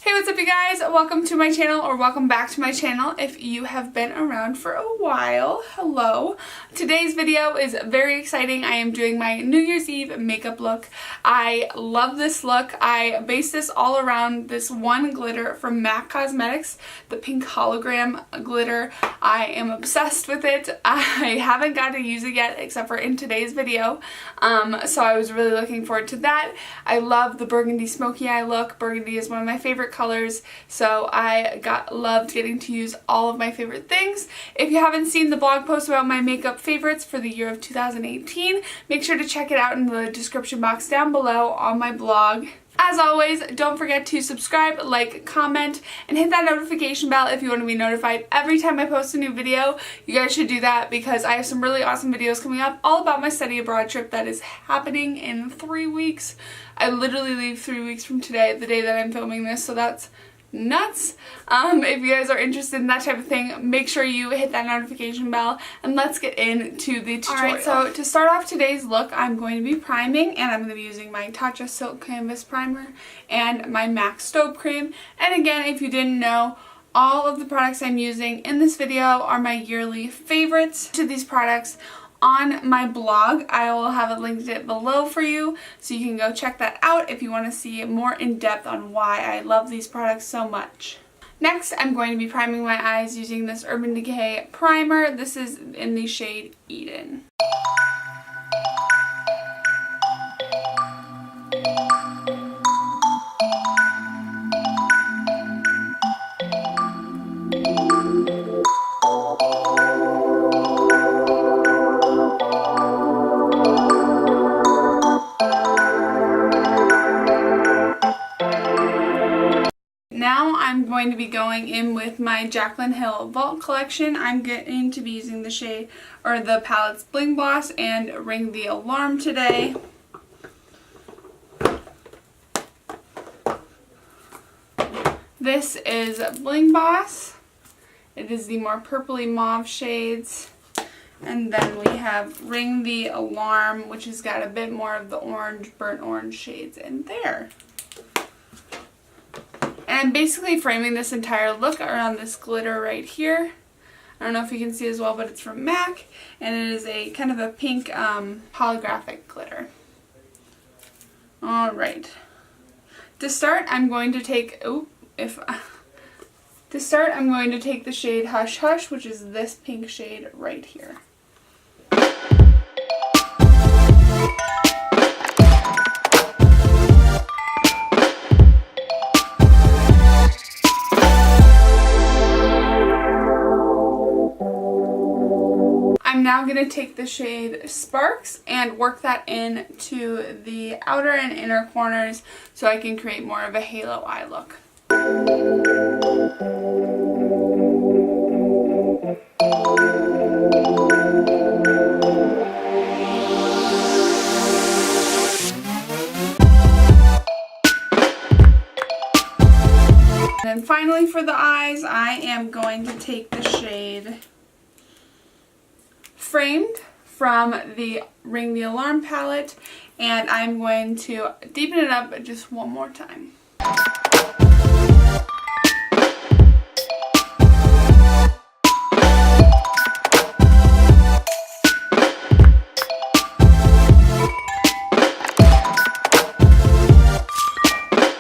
Hey, what's up you guys? Welcome to my channel, or welcome back to my channel if you have been around for a while. Hello. Today's video is very exciting. I am doing my New Year's Eve makeup look. I love this look. I based this all around this one glitter from MAC Cosmetics, the pink hologram glitter. I am obsessed with it. I haven't got to use it yet except for in today's video. So I was really looking forward to that. I love the burgundy smoky eye look. Burgundy is one of my favorite colors, so I loved getting to use all of my favorite things. If you haven't seen the blog post about my makeup favorites for the year of 2018, make sure to check it out in the description box down below on my blog. As always, don't forget to subscribe, like, comment, and hit that notification bell if you want to be notified every time I post a new video. You guys should do that because I have some really awesome videos coming up all about my study abroad trip that is happening in 3 weeks. I literally leave 3 weeks from today, the day that I'm filming this, so that's nuts. If you guys are interested in that type of thing, make sure you hit that notification bell, and let's get into the tutorial. Alright, so to start off today's look, I'm going to be priming, and I'm going to be using my Tatcha Silk Canvas Primer and my MAC Stove Cream. And again, if you didn't know, all of the products I'm using in this video are my yearly favorites. To these products on my blog, I will have it linked it below for you, so you can go check that out if you want to see more in depth on why I love these products so much. Next, I'm going to be priming my eyes using this Urban Decay primer. This is in the shade Eden. Now I'm going to be going in with my Jaclyn Hill Vault collection. I'm going to be using the shade, or the palettes Bling Boss and Ring the Alarm today. This is Bling Boss. It is the more purpley mauve shades. And then we have Ring the Alarm, which has got a bit more of the orange, burnt orange shades in there. And I'm basically framing this entire look around this glitter right here. I don't know if you can see as well, but it's from MAC, and it is a kind of a pink holographic glitter. Alright. To start, I'm going to take, the shade Hush Hush, which is this pink shade right here. I'm now going to take the shade Sparks and work that into the outer and inner corners so I can create more of a halo eye look. And then finally for the eyes, I am going to take the shade Framed from the Ring the Alarm palette, and I'm going to deepen it up just one more time.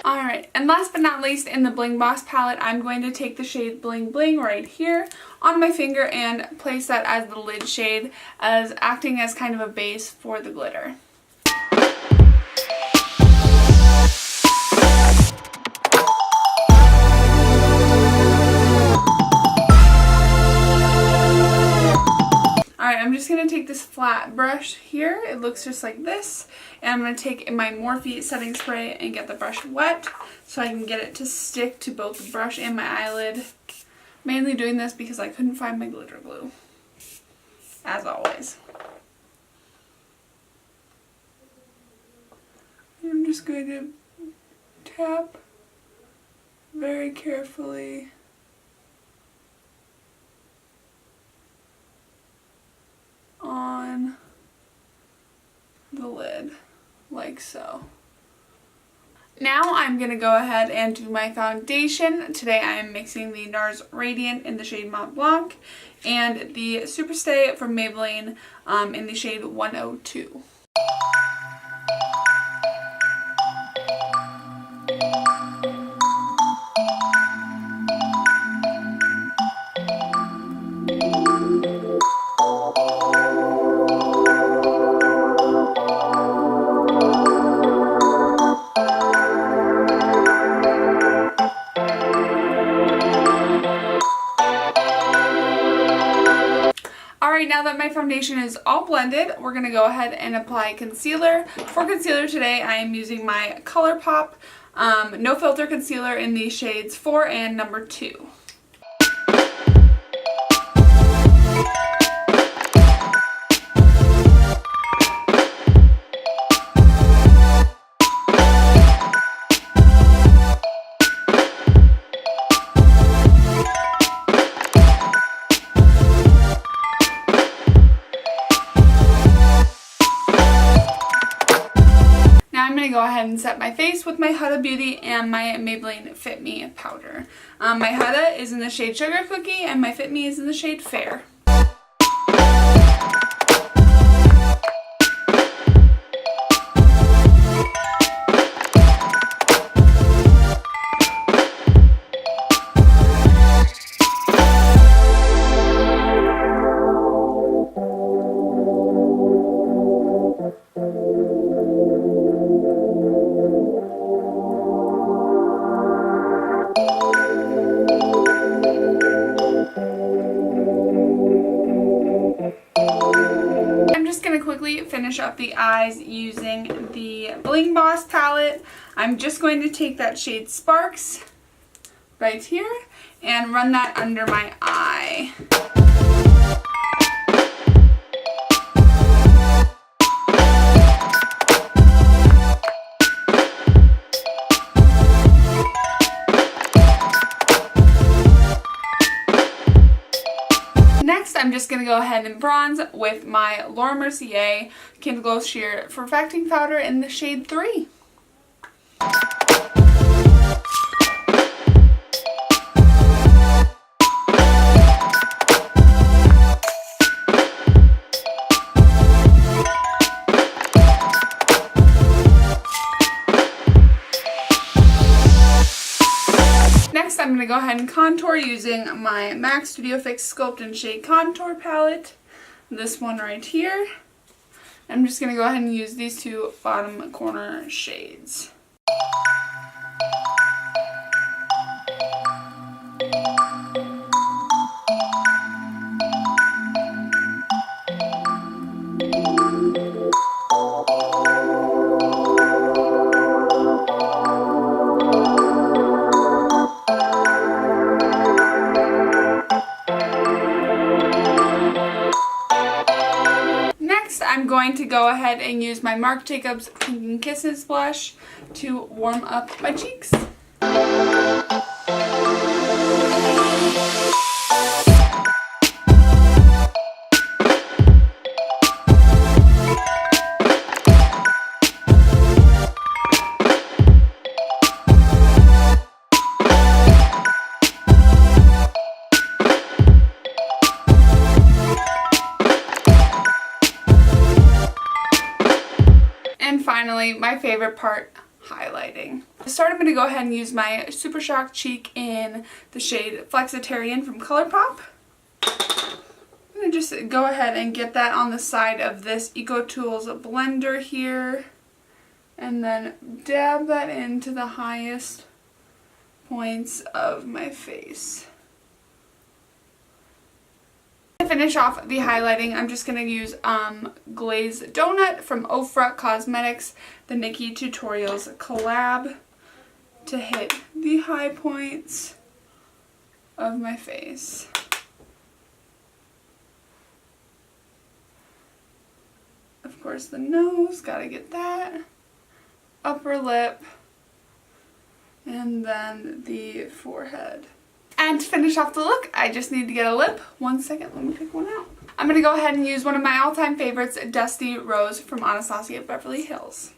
Alright, and last but not least, in the Bling Boss palette, I'm going to take the shade Bling Bling right here on my finger and place that as the lid shade, as acting as kind of a base for the glitter. Alright, I'm just going to take this flat brush here, it looks just like this, and I'm going to take my Morphe setting spray and get the brush wet so I can get it to stick to both the brush and my eyelid. Mainly doing this because I couldn't find my glitter glue, as always. I'm just going to tap very carefully on the lid, like so. Now I'm going to go ahead and do my foundation. Today I am mixing the NARS Radiant in the shade Mont Blanc and the Superstay from Maybelline in the shade 102. Alright, now that my foundation is all blended, we're going to go ahead and apply concealer. For concealer today, I am using my ColourPop No Filter Concealer in the shades 4 and number 2. Go ahead and set my face with my Huda Beauty and my Maybelline Fit Me powder. My Huda is in the shade Sugar Cookie and my Fit Me is in the shade Fair. Finish up the eyes using the Bling Boss palette. I'm just going to take that shade Sparks right here and run that under my eye. Next, I'm just going to go ahead and bronze with my Laura Mercier Candle Glow Sheer Perfecting Powder in the shade 3. Next, I'm going to go ahead and contour using my MAC Studio Fix Sculpt and Shade Contour Palette. This one right here. I'm just going to go ahead and use these two bottom corner shades. I'm going to go ahead and use my Marc Jacobs Pink and Kisses blush to warm up my cheeks. And finally, my favorite part, highlighting. To start, I'm going to go ahead and use my Super Shock Cheek in the shade Flexitarian from ColourPop. I'm going to just go ahead and get that on the side of this EcoTools blender here. And then dab that into the highest points of my face. To finish off the highlighting, I'm just going to use Glazed Donut from Ofra Cosmetics, the Nikki Tutorials collab, to hit the high points of my face. Of course, the nose, gotta get that. Upper lip, and then the forehead. And to finish off the look, I just need to get a lip. 1 second, let me pick one out. I'm going to go ahead and use one of my all-time favorites, Dusty Rose from Anastasia Beverly Hills.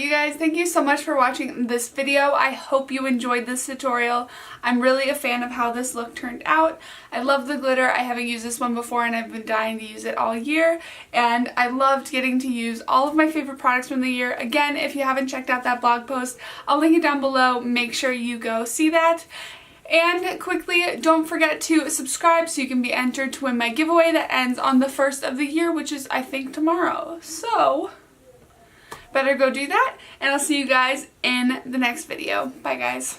you guys, thank you so much for watching this video. I hope you enjoyed this tutorial. I'm really a fan of how this look turned out. I love the glitter. I haven't used this one before and I've been dying to use it all year. And I loved getting to use all of my favorite products from the year. Again, if you haven't checked out that blog post, I'll link it down below. Make sure you go see that. And quickly, don't forget to subscribe so you can be entered to win my giveaway that ends on the 1st of the year, which is, I think, tomorrow. So, better go do that, and I'll see you guys in the next video. Bye, guys.